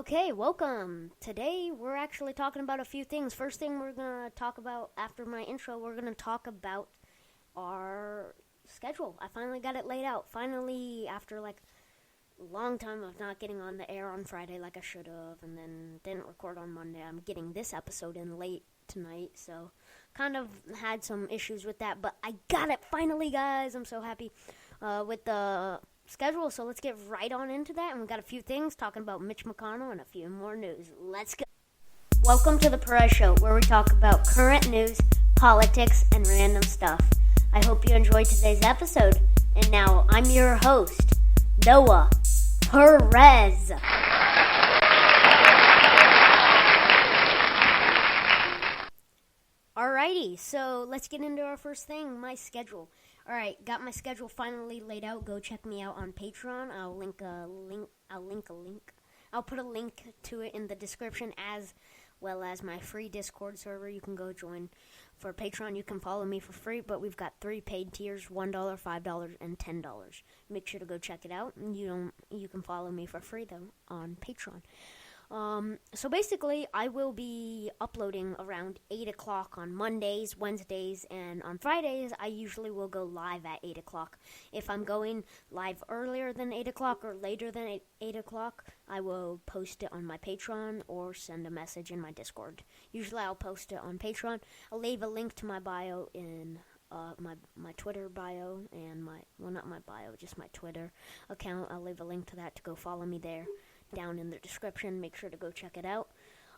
Okay, welcome. Today we're actually talking about a few things. First thing we're going to talk about after my intro, we're going to talk about our schedule. I finally got it laid out. Finally, after like a long time of not getting on the air on Friday like I should have, and then didn't record on Monday, I'm getting this episode in late tonight, so kind of had some issues with that, but I got it finally, guys. I'm so happy with the schedule, so let's get right on into that. And we got a few things talking about Mitch McConnell and a few more news. Let's go. Welcome to the Perez Show, where we talk about current news, politics, and random stuff. I hope you enjoyed today's episode. And now I'm your host, Noah Perez. Alrighty, so let's get into our first thing, my schedule. Alright, got my schedule finally laid out. Go check me out on Patreon. I'll put a link to it in the description, as well as my free Discord server. You can go join. For Patreon, you can follow me for free, but we've got 3 paid tiers: $1, $5, and $10. Make sure to go check it out. You can follow me for free though on Patreon. So basically, I will be uploading around 8 o'clock on Mondays, Wednesdays, and on Fridays, I usually will go live at 8 o'clock. If I'm going live earlier than 8 o'clock or later than 8 o'clock, I will post it on my Patreon or send a message in my Discord. Usually, I'll post it on Patreon. I'll leave a link to my bio in my Twitter bio and not my bio, just my Twitter account. I'll leave a link to that to go follow me there down in the description. Make sure to go check it out.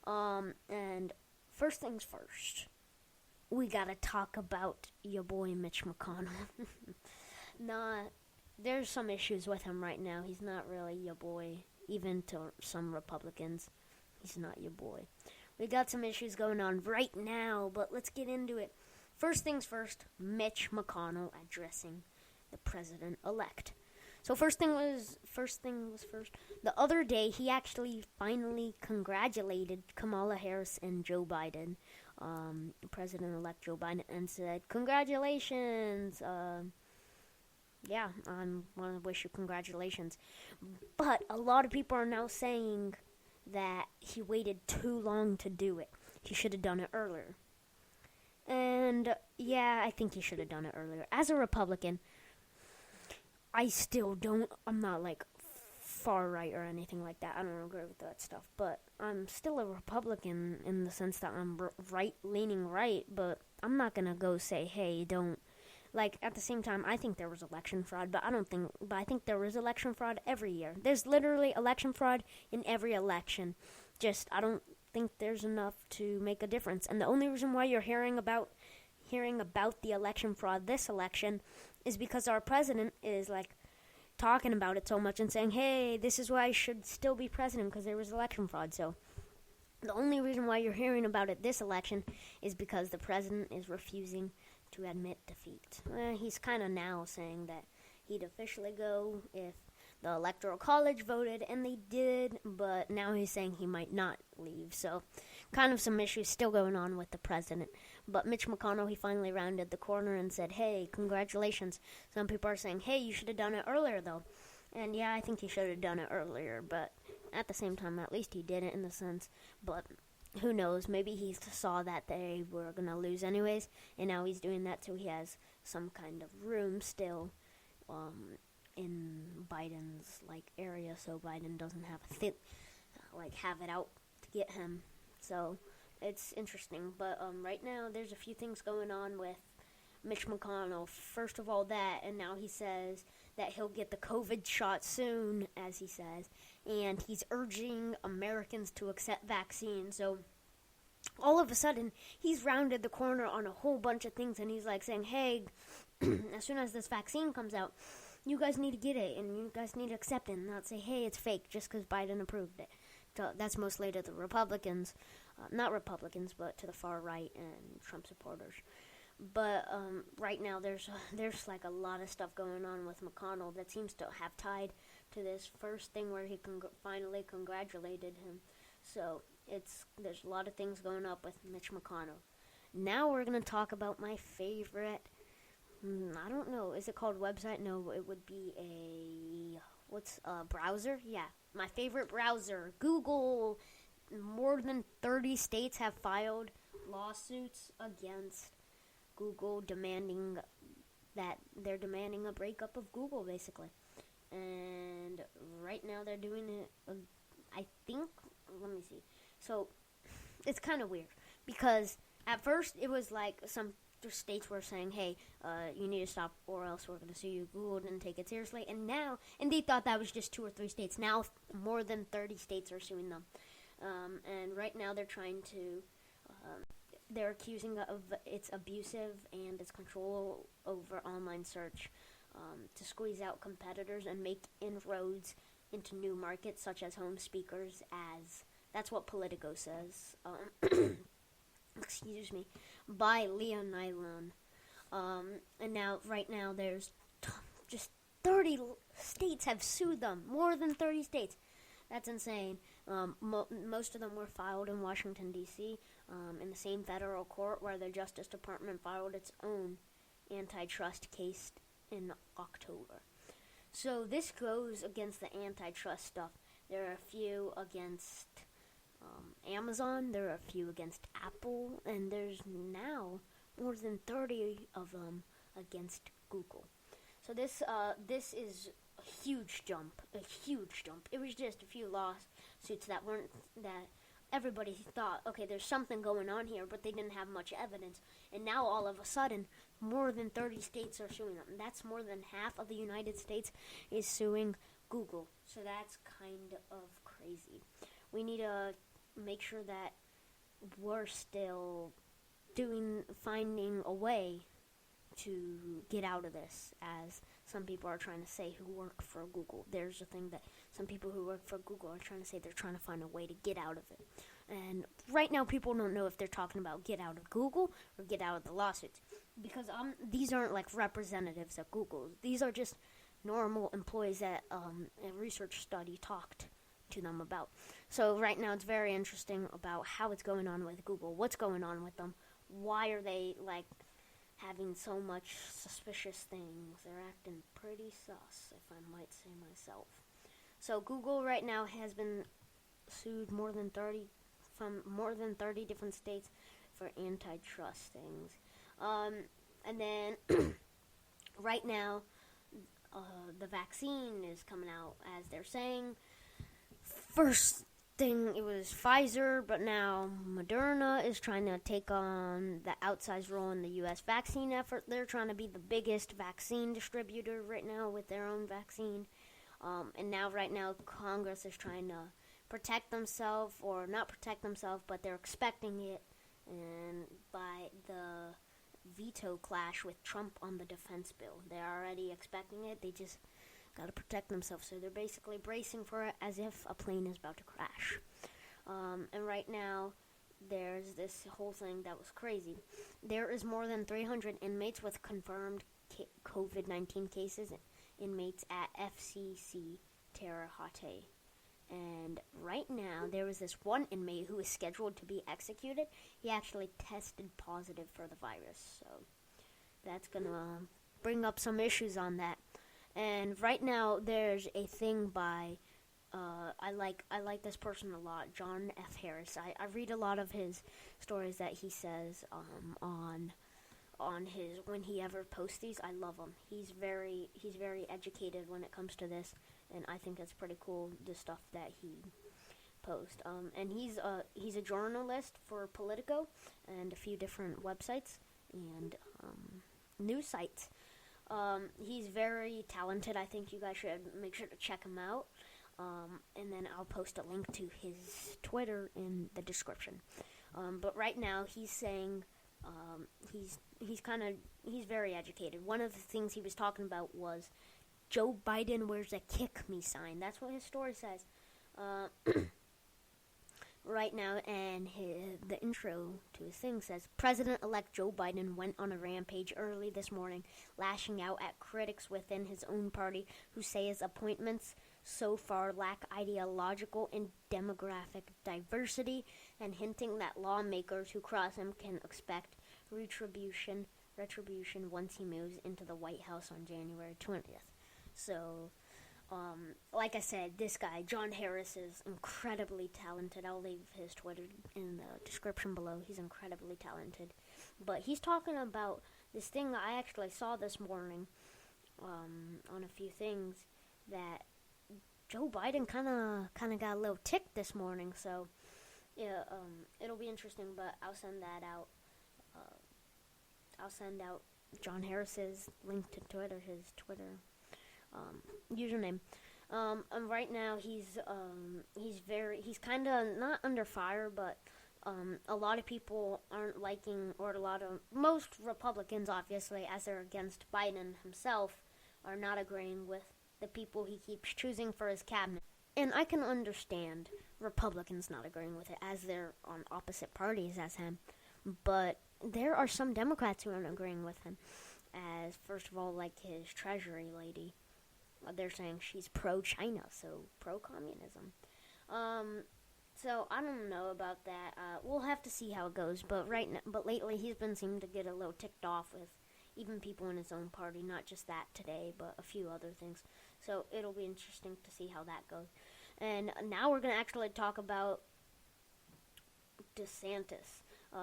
And first things first, we gotta talk about your boy Mitch McConnell. There's some issues with him right now. He's not really your boy, even to some Republicans. He's not your boy. We got some issues going on right now, but let's get into it. First things first, Mitch McConnell addressing the president-elect. So first thing was first. The other day, he actually finally congratulated Kamala Harris and Joe Biden, President-elect Joe Biden, and said, "Congratulations. I want to wish you congratulations." But a lot of people are now saying that he waited too long to do it. He should have done it earlier. And yeah, I think he should have done it earlier. As a Republican, I'm not like far right or anything like that. I don't agree with that stuff. But I'm still a Republican in the sense that I'm leaning right. But I'm not going to go say, hey, don't. Like, at the same time, I think there was election fraud. But I think there was election fraud every year. There's literally election fraud in every election. Just, I don't think there's enough to make a difference. And the only reason why you're hearing about the election fraud this election is because our president is like talking about it so much and saying, hey, this is why I should still be president because there was election fraud. So the only reason why you're hearing about it this election is because the president is refusing to admit defeat. He's kind of now saying that he'd officially go if the Electoral College voted, and they did, but now he's saying he might not leave. So kind of some issues still going on with the president. But Mitch McConnell, he finally rounded the corner and said, hey, congratulations. Some people are saying, hey, you should have done it earlier, though. And yeah, I think he should have done it earlier, but at the same time, at least he did it in the sense. But who knows, maybe he saw that they were going to lose anyways, and now he's doing that so he has some kind of room still in Biden's area, so Biden doesn't have have it out to get him. So it's interesting. But right now there's a few things going on with Mitch McConnell. First of all, that, and now he says that he'll get the COVID shot soon, as he says, and he's urging Americans to accept vaccines. So all of a sudden, he's rounded the corner on a whole bunch of things, and he's saying, hey, as soon as this vaccine comes out, you guys need to get it, and you guys need to accept it, and not say, hey, it's fake, just because Biden approved it. So that's mostly to the Republicans, not Republicans, but to the far right and Trump supporters. But right now, there's a lot of stuff going on with McConnell that seems to have tied to this first thing where he finally congratulated him. So there's a lot of things going up with Mitch McConnell. Now we're going to talk about my favorite, I don't know, is it called website? No, it would be a browser? Yeah, my favorite browser, Google. More than 30 states have filed lawsuits against Google, demanding that they're demanding a breakup of Google, basically. And right now they're doing it, I think, let me see. So it's kind of weird because at first it was like some states were saying, hey, you need to stop or else we're going to sue you. Google didn't take it seriously. And they thought that was just 2 or 3 states. Now more than 30 states are suing them. And right now they're trying to, they're accusing of its abusive and its control over online search to squeeze out competitors and make inroads into new markets such as home speakers, as that's what Politico says. Excuse me, by Leah Nylon. And now, right now, there's just 30 states have sued them. More than 30 states. That's insane. Most of them were filed in Washington, D.C., in the same federal court where the Justice Department filed its own antitrust case in October. So this goes against the antitrust stuff. There are a few against Amazon, there are a few against Apple, and there's now more than 30 of them against Google. So this is a huge jump. It was just a few lawsuits that everybody thought, okay, there's something going on here, but they didn't have much evidence. And now all of a sudden, more than 30 states are suing them. That's more than half of the United States is suing Google. So that's kind of crazy. We need to make sure that we're still finding a way to get out of this, as some people are trying to say who work for Google. There's a thing that some people who work for Google are trying to say they're trying to find a way to get out of it. And right now people don't know if they're talking about get out of Google or get out of the lawsuits, because these aren't like representatives of Google. These are just normal employees that a research study talked to them about. So right now it's very interesting about how it's going on with Google. What's going on with them? Why are they like having so much suspicious things? They're acting pretty sus, if I might say myself. So Google right now has been sued from more than 30 different states for antitrust things. And then right now the vaccine is coming out, as they're saying. First thing, it was Pfizer, but now Moderna is trying to take on the outsized role in the U.S. vaccine effort. They're trying to be the biggest vaccine distributor right now with their own vaccine. And now, right now, Congress is trying to protect themselves, or not protect themselves, but they're expecting it, and by the veto clash with Trump on the defense bill. They're already expecting it. They just got to protect themselves. So they're basically bracing for it as if a plane is about to crash. And right now, there's this whole thing that was crazy. There is more than 300 inmates with confirmed COVID-19 cases, inmates at FCC Terre Haute. And right now, there was this one inmate who is scheduled to be executed. He actually tested positive for the virus. So that's going to bring up some issues on that. And right now, there's a thing by, I like this person a lot, John F. Harris. I read a lot of his stories that he says on his, when he ever posts these. I love him. He's very educated when it comes to this, and I think it's pretty cool, the stuff that he posts. And he's a journalist for Politico and a few different websites and news sites. He's very talented. I think you guys should make sure to check him out. And then I'll post a link to his Twitter in the description. But right now he's saying he's very educated. One of the things he was talking about was Joe Biden wears a kick me sign. That's what his story says. Right now, and the intro to his thing says, President-elect Joe Biden went on a rampage early this morning, lashing out at critics within his own party who say his appointments so far lack ideological and demographic diversity, and hinting that lawmakers who cross him can expect retribution once he moves into the White House on January 20th. So, Like I said, this guy, John Harris, is incredibly talented. I'll leave his Twitter in the description below. He's incredibly talented. But he's talking about this thing I actually saw this morning on a few things that Joe Biden kind of got a little ticked this morning. So, yeah, it'll be interesting, but I'll send that out. I'll send out John Harris's link to Twitter, his Twitter username. And right now he's kind of not under fire, but a lot of people aren't liking, or most Republicans, obviously, as they're against Biden himself, are not agreeing with the people he keeps choosing for his cabinet. And I can understand Republicans not agreeing with it, as they're on opposite parties as him. But there are some Democrats who aren't agreeing with him, as, first of all, like his Treasury lady. They're saying she's pro-China, so pro-communism. So I don't know about that. We'll have to see how it goes. But lately he's been seeming to get a little ticked off with even people in his own party. Not just that today, but a few other things. So it'll be interesting to see how that goes. And now we're going to actually talk about DeSantis.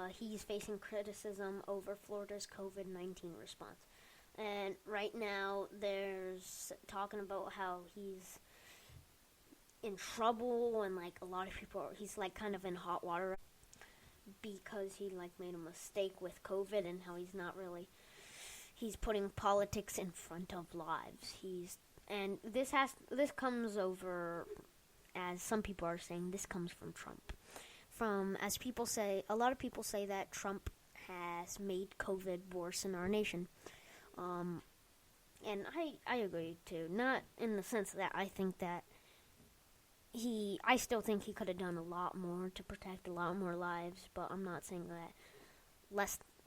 He's facing criticism over Florida's COVID-19 response. And right now, there's talking about how he's in trouble, and like a lot of people, he's like kind of in hot water because he like made a mistake with COVID, and how he's putting politics in front of lives. This comes over, as some people are saying, this comes from Trump. A lot of people say that Trump has made COVID worse in our nation. And I agree too. Not in the sense that I think that I still think he could have done a lot more to protect a lot more lives, but I'm not saying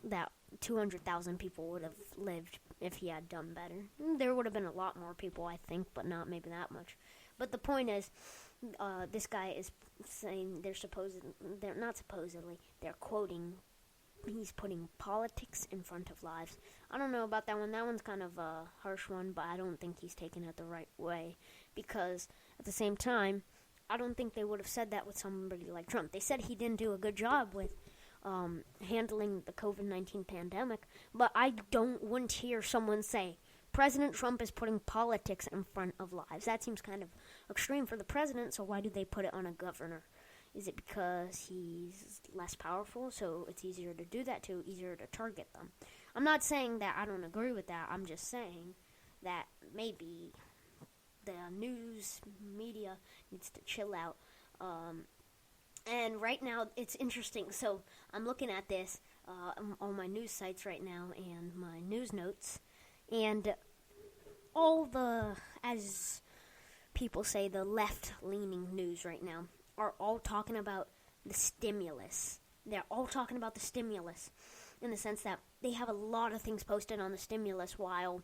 that 200,000 people would have lived if he had done better. There would have been a lot more people, I think, but not maybe that much. But the point is, this guy is saying they're quoting, he's putting politics in front of lives. I don't know about that one. That one's kind of a harsh one, but I don't think he's taken it the right way. Because at the same time, I don't think they would have said that with somebody like Trump. They said he didn't do a good job with handling the COVID-19 pandemic, but I wouldn't hear someone say, President Trump is putting politics in front of lives. That seems kind of extreme for the president, so why do they put it on a governor? Is it because he's less powerful, so it's easier to do that to, easier to target them? I'm not saying that I don't agree with that. I'm just saying that maybe the news media needs to chill out. And right now, it's interesting. So I'm looking at this on my news sites right now and my news notes. And as people say, the left-leaning news right now are all talking about the stimulus. They're all talking about the stimulus in the sense that they have a lot of things posted on the stimulus, while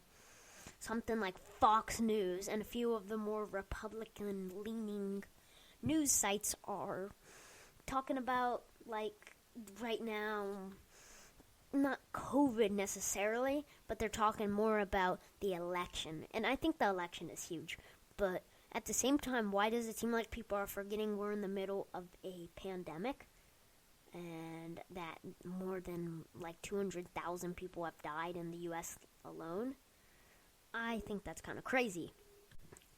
something like Fox News and a few of the more Republican-leaning news sites are talking about, like, right now, not COVID necessarily, but they're talking more about the election. And I think the election is huge, but at the same time, why does it seem like people are forgetting we're in the middle of a pandemic and that more than like 200,000 people have died in the U.S. alone? I think that's kind of crazy.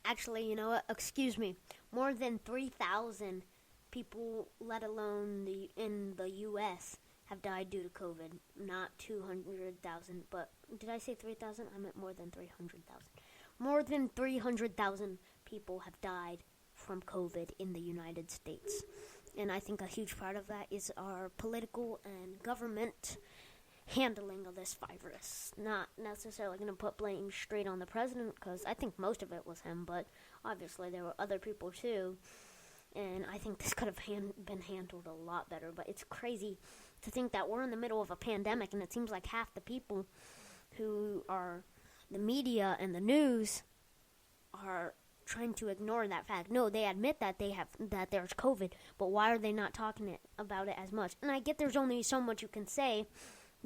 Actually, you know what? Excuse me. More than 3,000 people, let alone in the U.S., have died due to COVID. Not 200,000, but did I say 3,000? I meant more than 300,000. More than 300,000 people have died from COVID in the United States. And I think a huge part of that is our political and government handling of this virus. Not necessarily going to put blame straight on the president, because I think most of it was him, but obviously there were other people too. And I think this could have been handled a lot better. But it's crazy to think that we're in the middle of a pandemic, and it seems like half the people who are the media and the news are trying to ignore that fact. No, they admit that that there's COVID, but why are they not talking about it as much? And I get there's only so much you can say,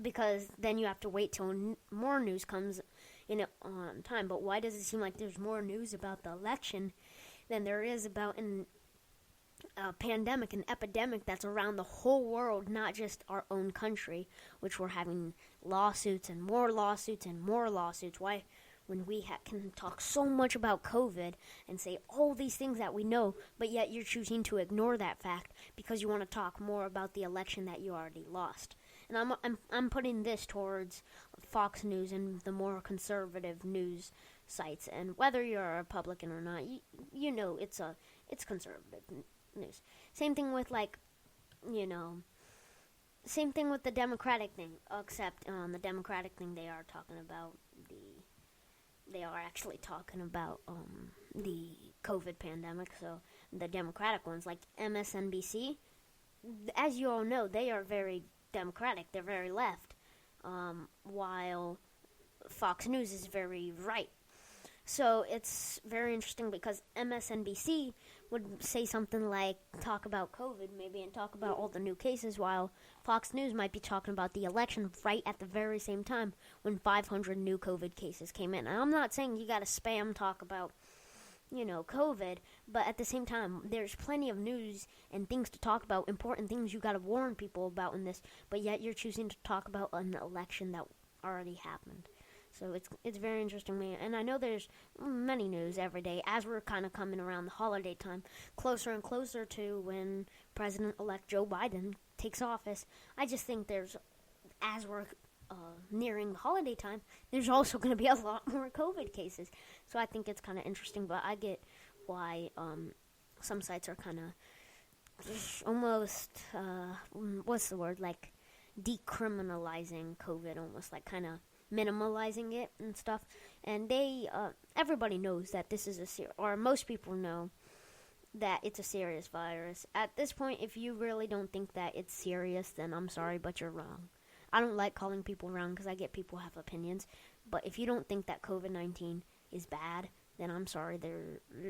because then you have to wait till more news comes on time. But why does it seem like there's more news about the election than there is about a pandemic, an epidemic that's around the whole world, not just our own country, which we're having lawsuits and more lawsuits and more lawsuits? Why, when we can talk so much about COVID and say all these things that we know, but yet you're choosing to ignore that fact because you want to talk more about the election that you already lost? And I'm putting this towards Fox News and the more conservative news sites. And whether you're a Republican or not, you know it's conservative news. Same thing with same thing with the Democratic thing, except on the Democratic thing they are actually talking about the COVID pandemic. So the Democratic ones, like MSNBC, as you all know, they are very Democratic. They're very left, while Fox News is very right. So it's very interesting because MSNBC would say something like talk about COVID maybe and talk about all the new cases, while Fox News might be talking about the election right at the very same time when 500 new COVID cases came in. And I'm not saying you got to spam talk about COVID, but at the same time, there's plenty of news and things to talk about, important things you got to warn people about in this, but yet you're choosing to talk about an election that already happened. So it's very interesting to me. And I know there's many news every day as we're kind of coming around the holiday time, closer and closer to when President-elect Joe Biden takes office. I just think as we're nearing the holiday time, there's also going to be a lot more COVID cases. So I think it's kind of interesting, but I get why some sites are kind of almost, what's the word, like decriminalizing COVID, almost like kind of minimalizing it and stuff. And everybody knows that this is or most people know that it's a serious virus. At this point, if you really don't think that it's serious, then I'm sorry, but you're wrong. I don't like calling people wrong because I get people have opinions. But if you don't think that COVID-19 is bad, then I'm sorry,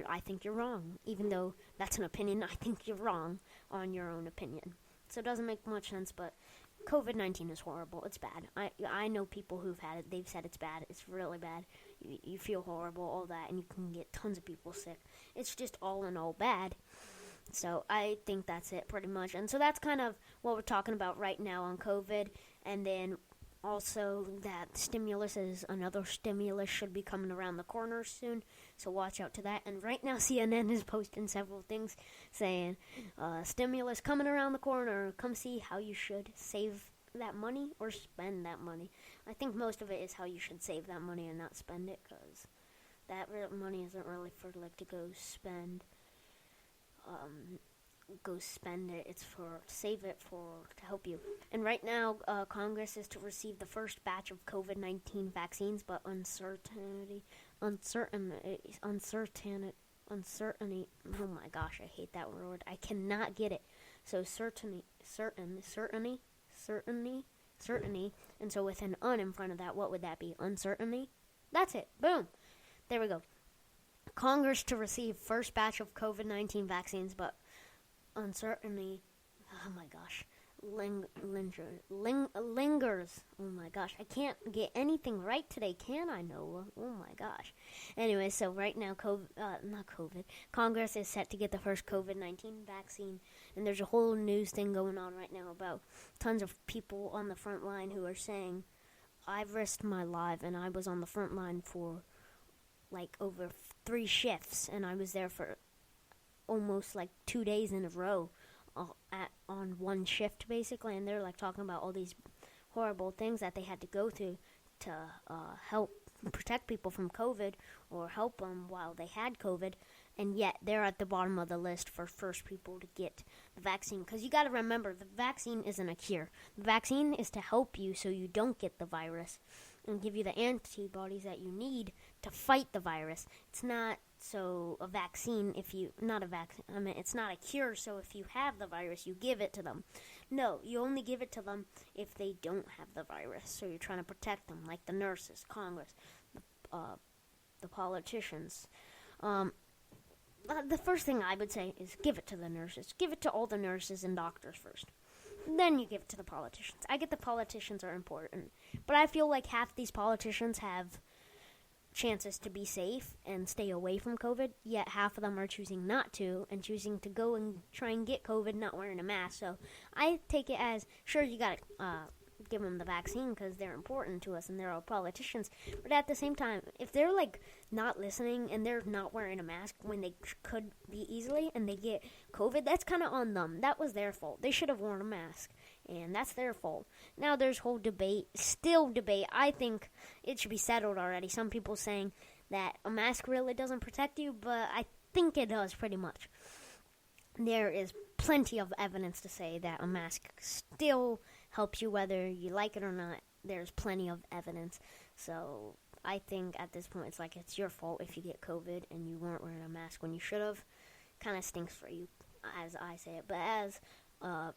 I think you're wrong. Even though that's an opinion, I think you're wrong on your own opinion. So it doesn't make much sense, but COVID-19 is horrible. It's bad. I know people who've had it. They've said it's bad. It's really bad. You feel horrible, all that, and you can get tons of people sick. It's just all in all bad. So I think that's it pretty much. And so that's kind of what we're talking about right now on COVID. And then also that another stimulus should be coming around the corner soon. So watch out to that. And right now CNN is posting several things saying stimulus coming around the corner. Come see how you should save that money or spend that money. I think most of it is how you should save that money and not spend it, because that money isn't really for to go spend it. It's to save it to help you. And right now, Congress is to receive the first batch of COVID-19 vaccines, but uncertainty. Oh my gosh, I hate that word. I cannot get it. So certainty. And so with an "un" in front of that, what would that be? Uncertainty. That's it. Boom. There we go. Congress to receive first batch of COVID-19 vaccines, but uncertainty, oh my gosh, lingers. Oh my gosh, I can't get anything right today, can I, Noah? Oh my gosh. Anyway, so right now, Congress is set to get the first COVID-19 vaccine, and there's a whole news thing going on right now about tons of people on the front line who are saying, I've risked my life, and I was on the front line for like over 3 shifts, and I was there for almost like 2 days in a row on one shift basically, and they're like talking about all these horrible things that they had to go through to help protect people from COVID or help them while they had COVID, and yet they're at the bottom of the list for first people to get the vaccine. Because you got to remember, the vaccine isn't a cure. The vaccine is to help you so you don't get the virus and give you the antibodies that you need to fight the virus. It's not a vaccine it's not a cure, so if you have the virus, you give it to them. No, you only give it to them if they don't have the virus. So you're trying to protect them, like the nurses, Congress, the politicians. The first thing I would say is give it to the nurses. Give it to all the nurses and doctors first. Then you give it to the politicians. I get the politicians are important, but I feel like half these politicians have chances to be safe and stay away from COVID, yet half of them are choosing not to and choosing to go and try and get COVID not wearing a mask. So I take it as, sure, you got to give them the vaccine because they're important to us and they're all politicians. But at the same time, if they're like not listening and they're not wearing a mask when they could be easily and they get COVID, that's kind of on them. That was their fault. They should have worn a mask, and that's their fault. Now there's whole debate, still debate. I think it should be settled already. Some people saying that a mask really doesn't protect you, but I think it does pretty much. There is plenty of evidence to say that a mask still helps you whether you like it or not. There's plenty of evidence. So I think at this point it's your fault if you get COVID and you weren't wearing a mask when you should have. Kind of stinks for you, as I say it. But as I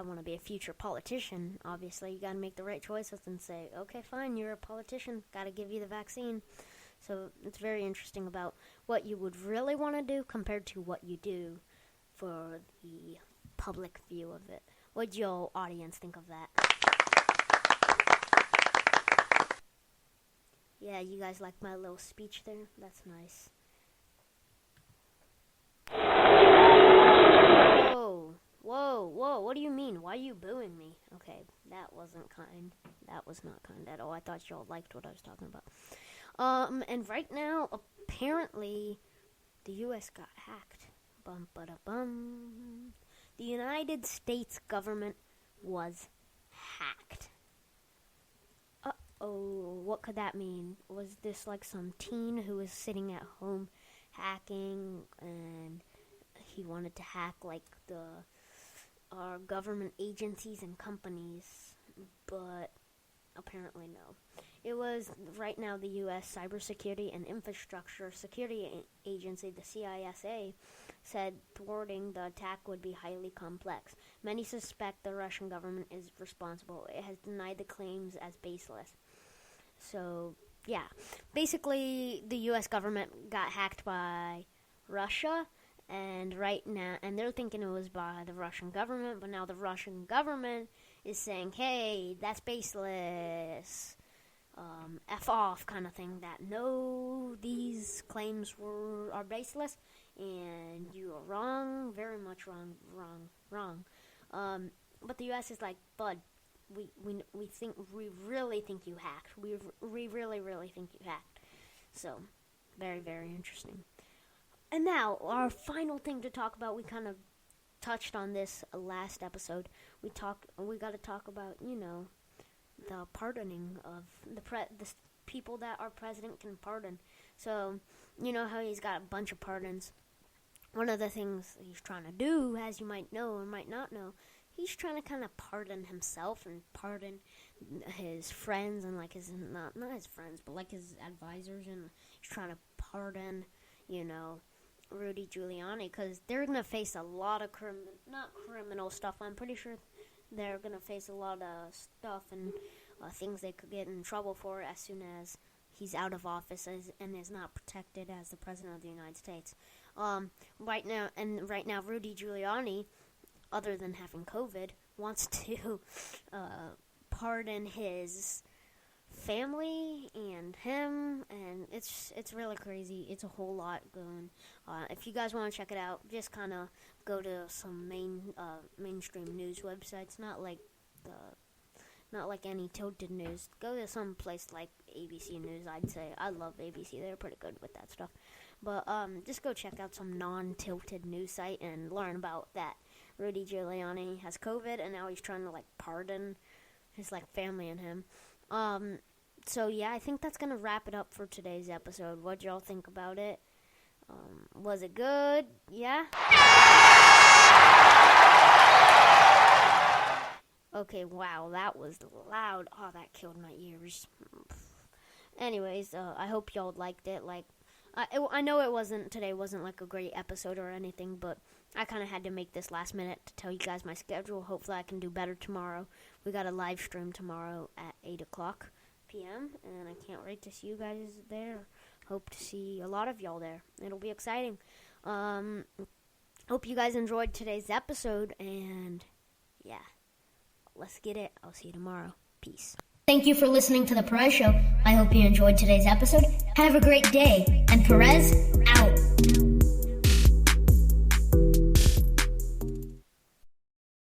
want to be a future politician, obviously you got to make the right choices and say, okay, fine, you're a politician, got to give you the vaccine. So it's very interesting about what you would really want to do compared to what you do for the public view of it. What'd your audience think of that? Yeah, you guys like my little speech there? That's nice. Whoa, what do you mean? Why are you booing me? Okay, that wasn't kind. That was not kind at all. I thought y'all liked what I was talking about. And right now, apparently, the U.S. got hacked. Bum-ba-da-bum. The United States government was hacked. Uh-oh, what could that mean? Was this like some teen who was sitting at home hacking and he wanted to hack like our government agencies and companies? But apparently no. It was right now the U.S. Cybersecurity and Infrastructure Security Agency, the CISA, said thwarting the attack would be highly complex. Many suspect the Russian government is responsible. It has denied the claims as baseless. So, yeah. Basically, the U.S. government got hacked by Russia, and right now, and they're thinking it was by the Russian government, but now the Russian government is saying, hey, that's baseless. F off kind of thing, that no, these claims are baseless and you are wrong, very much wrong. But the U.S. is like, bud, we really think you hacked. We really think you hacked. So, very, very interesting. And now, our final thing to talk about, we kind of touched on this last episode. We got to talk about, the pardoning of the people that our president can pardon. So, you know how he's got a bunch of pardons. One of the things he's trying to do, as you might know or might not know, he's trying to kind of pardon himself and pardon his friends and like his, not his friends, but like his advisors, and he's trying to pardon, Rudy Giuliani, because they're going to face a lot of not criminal stuff. I'm pretty sure they're going to face a lot of stuff and things they could get in trouble for as soon as he's out of office and is not protected as the president of the United States. Right now, Rudy Giuliani, other than having COVID, wants to pardon his family and him, and it's really crazy. It's a whole lot going. If you guys want to check it out, just kind of go to some mainstream news websites, not like any tilted news. Go to some place like ABC News. I'd say I love ABC; they're pretty good with that stuff. But just go check out some non-tilted news site and learn about that. Rudy Giuliani has COVID, and now he's trying to pardon his family and him. So yeah, I think that's gonna wrap it up for today's episode. What'd y'all think about it? Was it good? Yeah? Okay, wow, that was loud. Oh, that killed my ears. Anyways, I hope y'all liked it. I know today wasn't a great episode or anything, but I kind of had to make this last minute to tell you guys my schedule. Hopefully I can do better tomorrow. We got a live stream tomorrow at 8 o'clock p.m., and I can't wait to see you guys there. Hope to see a lot of y'all there. It'll be exciting. Hope you guys enjoyed today's episode, and yeah, let's get it. I'll see you tomorrow. Peace. Thank you for listening to The Perez Show. I hope you enjoyed today's episode. Have a great day. And Perez, out.